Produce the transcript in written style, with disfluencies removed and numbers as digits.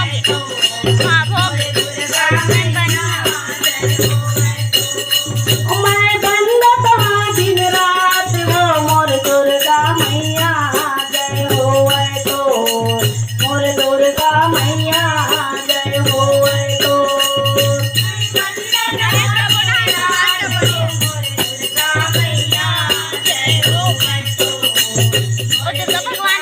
हाँ भोग मैं बंद तहाँ दिन रात हो मोर दुर्गा मैया जय होए तो मोर दुर्गा मैया जय होए तो भगवान